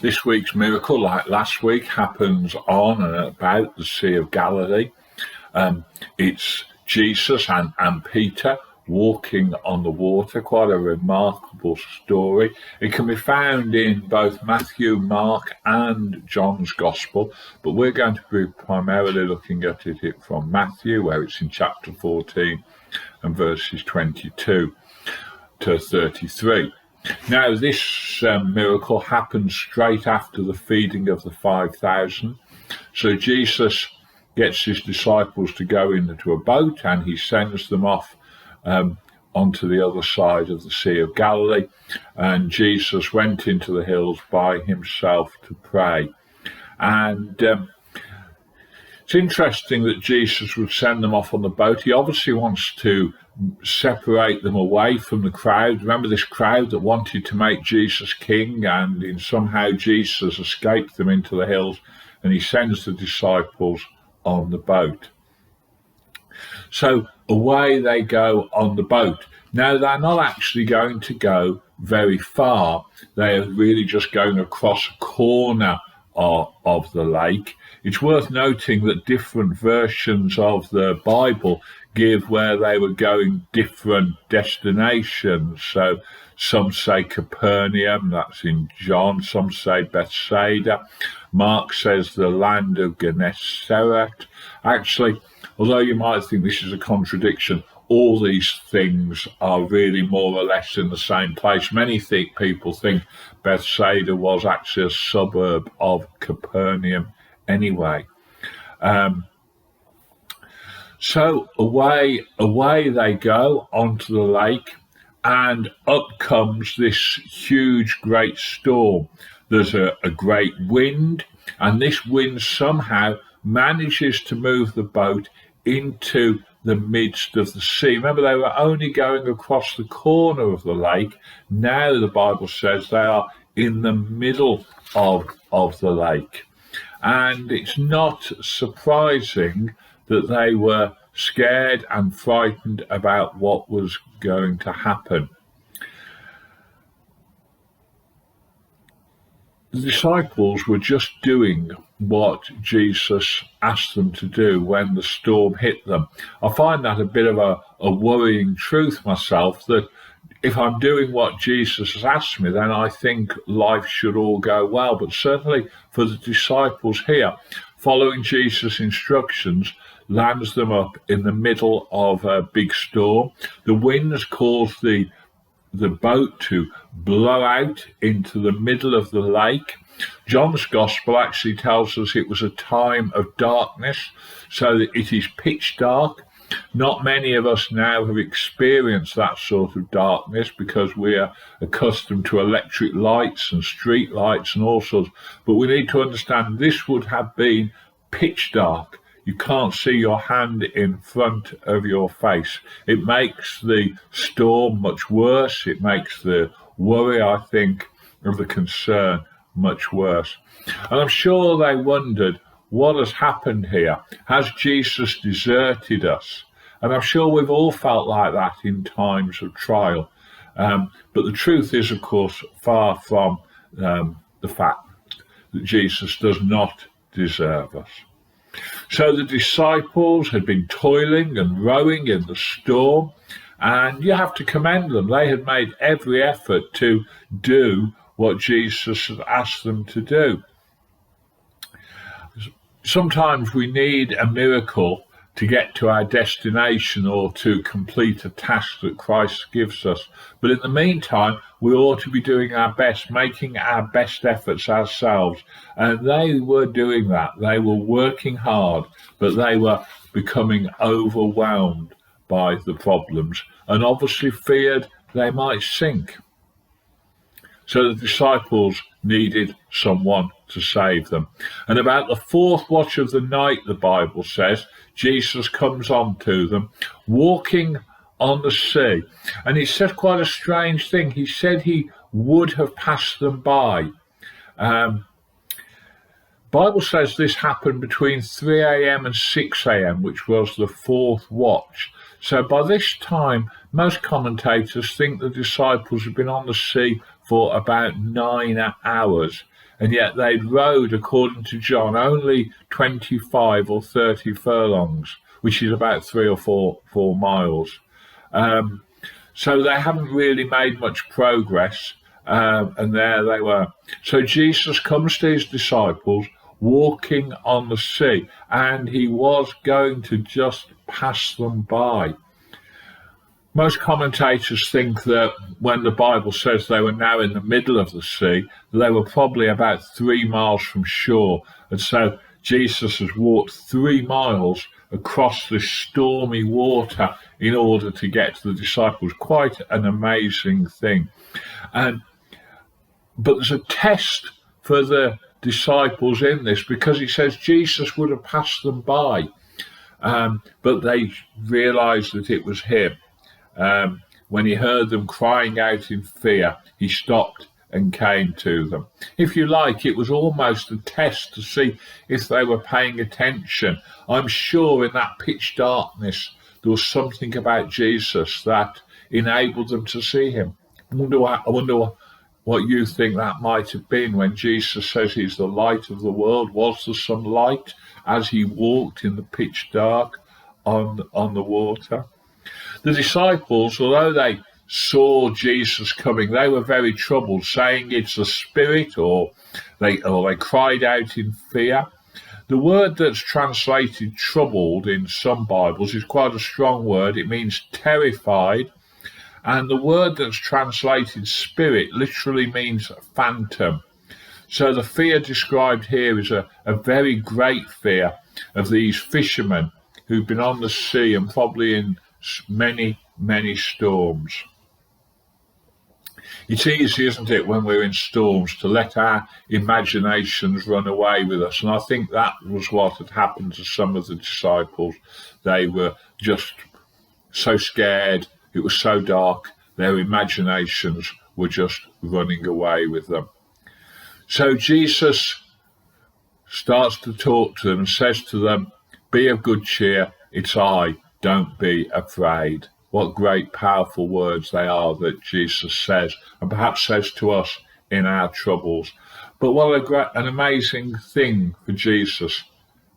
This week's miracle, like last week, happens on and about the Sea of Galilee. It's Jesus and Peter walking on the water, quite a remarkable story. It can be found in both Matthew, Mark and John's Gospel, but we're going to be primarily looking at it from Matthew, where it's in chapter 14 and verses 22 to 33. Now, this miracle happened straight after the feeding of the 5,000. So Jesus gets his disciples to go into a boat and he sends them off onto the other side of the Sea of Galilee. And Jesus went into the hills by himself to pray. And it's interesting that Jesus would send them off on the boat. He obviously wants to separate them away from the crowd. Remember this crowd that wanted to make Jesus king, and somehow Jesus escaped them into the hills, and he sends the disciples on the boat. So away they go on the boat. Now, they're not actually going to go very far. They are really just going across a corner of the lake. It's worth noting that different versions of the Bible give where they were going different destinations. So some say Capernaum, that's in John. Some say Bethsaida. Mark says the land of Gennesaret. Actually, although you might think this is a contradiction, all these things are really more or less in the same place. Many people think Bethsaida was actually a suburb of Capernaum anyway. So away they go onto the lake, and up comes this huge, great storm. There's a great wind, and this wind somehow manages to move the boat into the midst of the sea. Remember, they were only going across the corner of the lake. Now the Bible says they are in the middle of the lake. And it's not surprising that they were scared and frightened about what was going to happen. The disciples were just doing what Jesus asked them to do when the storm hit them. I find that a bit of a worrying truth myself, that if I'm doing what Jesus has asked me, then I think life should all go well. But certainly for the disciples here, following Jesus' instructions lands them up in the middle of a big storm. The winds cause the boat to blow out into the middle of the lake. John's Gospel actually tells us it was a time of darkness, so that it is pitch dark. Not many of us now have experienced that sort of darkness because we are accustomed to electric lights and street lights and all sorts. But we need to understand this would have been pitch dark. You can't see your hand in front of your face. It makes the storm much worse. It makes the worry, I think, of the concern much worse. And I'm sure they wondered, what has happened here? Has Jesus deserted us? And I'm sure we've all felt like that in times of trial. But the truth is, of course, far from the fact that Jesus does not deserve us. So the disciples had been toiling and rowing in the storm, and you have to commend them. They had made every effort to do what Jesus had asked them to do. Sometimes we need a miracle to get to our destination or to complete a task that Christ gives us. But in the meantime, we ought to be doing our best, making our best efforts ourselves. And they were doing that. They were working hard, but they were becoming overwhelmed by the problems and obviously feared they might sink. So the disciples needed someone to save them. And about the fourth watch of the night, the Bible says, Jesus comes on to them, walking on the sea. And he said quite a strange thing. He said he would have passed them by. Bible says this happened between 3 a.m. and 6 a.m., which was the fourth watch. So by this time, most commentators think the disciples had been on the sea for about 9 hours. and yet they'd rowed, according to John, only 25 or 30 furlongs, which is about 3 or 4 miles. So they haven't really made much progress, and there they were. So Jesus comes to his disciples walking on the sea, and he was going to just pass them by. Most commentators think that when the Bible says they were now in the middle of the sea, they were probably about 3 miles from shore. And so Jesus has walked 3 miles across this stormy water in order to get to the disciples. Quite an amazing thing. But there's a test for the disciples in this, because he says Jesus would have passed them by, but they realized that it was him. When he heard them crying out in fear, he stopped and came to them. If you like, it was almost a test to see if they were paying attention. I'm sure in that pitch darkness there was something about Jesus that enabled them to see him. I wonder what you think that might have been when Jesus says he's the light of the world. Was there some light as he walked in the pitch dark on the water? The disciples, although they saw Jesus coming, they were very troubled, saying it's a spirit, or they cried out in fear. The word that's translated troubled in some Bibles is quite a strong word. It means terrified. And the word that's translated spirit literally means phantom. So the fear described here is a very great fear of these fishermen who've been on the sea and probably in many, many storms. It's easy, isn't it, when we're in storms to let our imaginations run away with us. And I think that was what had happened to some of the disciples. They were just so scared. It was so dark, their imaginations were just running away with them. So Jesus starts to talk to them and says to them, "Be of good cheer, it's I, don't be afraid." What great, powerful words they are that Jesus says, and perhaps says to us in our troubles. But what an amazing thing for Jesus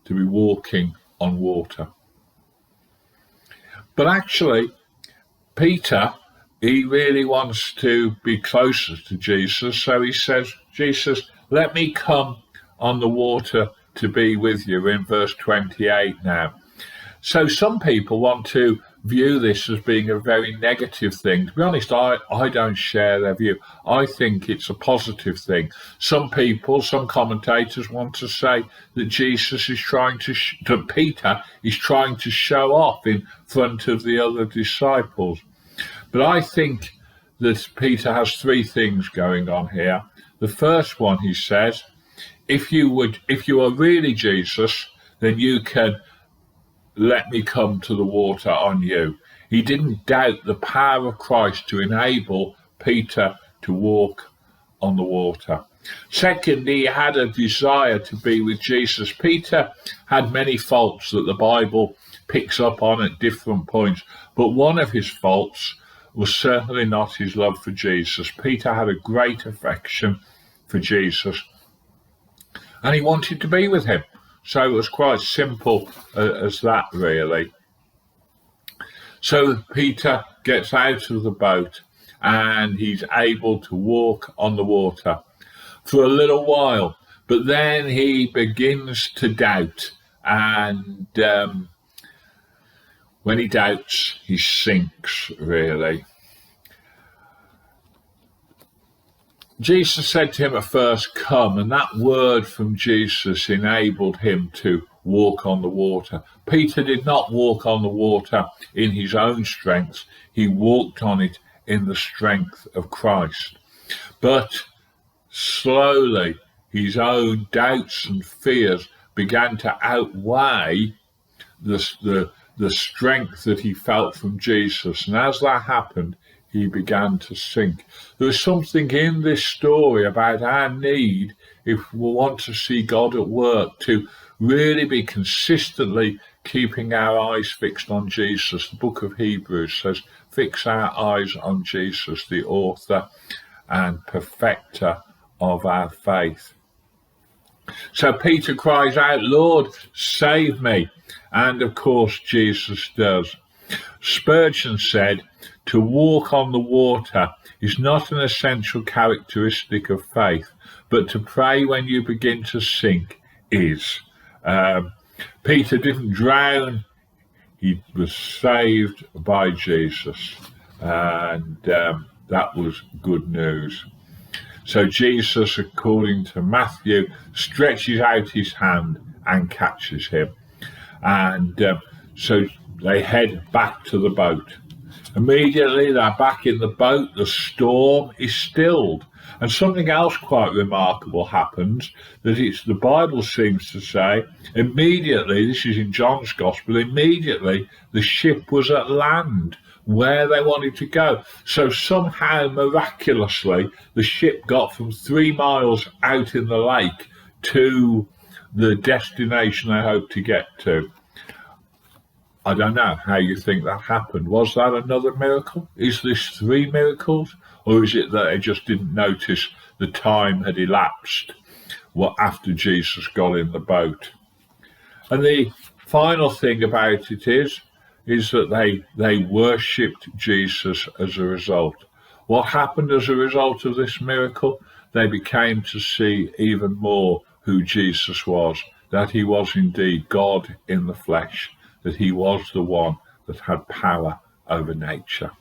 to be walking on water. But actually, Peter, he really wants to be closer to Jesus, so he says, "Jesus, let me come on the water to be with you," in verse 28 now. So some people want to view this as being a very negative thing. To be honest, I don't share their view. I think it's a positive thing. Some people, some commentators want to say that Jesus is trying that Peter is trying to show off in front of the other disciples. But I think that Peter has 3 things going on here. The first one, he says, if you are really Jesus, then you can let me come to the water on you. He didn't doubt the power of Christ to enable Peter to walk on the water. Second, he had a desire to be with Jesus. Peter had many faults that the Bible picks up on at different points, but one of his faults was certainly not his love for Jesus. Peter had a great affection for Jesus, and he wanted to be with him. So it was quite simple as that, really. So Peter gets out of the boat and he's able to walk on the water for a little while, but then he begins to doubt, and when he doubts, he sinks, really. Jesus said to him at first, "Come," and that word from Jesus enabled him to walk on the water. Peter did not walk on the water in his own strength. He walked on it in the strength of Christ. But slowly, his own doubts and fears began to outweigh the strength that he felt from Jesus. And as that happened, he began to sink. There's something in this story about our need, if we want to see God at work, to really be consistently keeping our eyes fixed on Jesus. The book of Hebrews says, "Fix our eyes on Jesus, the author and perfecter of our faith." So Peter cries out, "Lord, save me." And of course, Jesus does. Spurgeon said, "To walk on the water is not an essential characteristic of faith, but to pray when you begin to sink is." Peter didn't drown, he was saved by Jesus. And that was good news. So Jesus, according to Matthew, stretches out his hand and catches him. And so they head back to the boat. Immediately they're back in the boat, the storm is stilled. And something else quite remarkable happens, that it's the Bible seems to say, immediately, this is in John's Gospel, immediately the ship was at land where they wanted to go. So somehow, miraculously, the ship got from 3 miles out in the lake to the destination they hoped to get to. I don't know how you think that happened. Was that another miracle? Is this 3 miracles? Or is it that they just didn't notice the time had elapsed after Jesus got in the boat? And the final thing about it is that they worshipped Jesus as a result. What happened as a result of this miracle? They became to see even more who Jesus was, that he was indeed God in the flesh, that he was the one that had power over nature.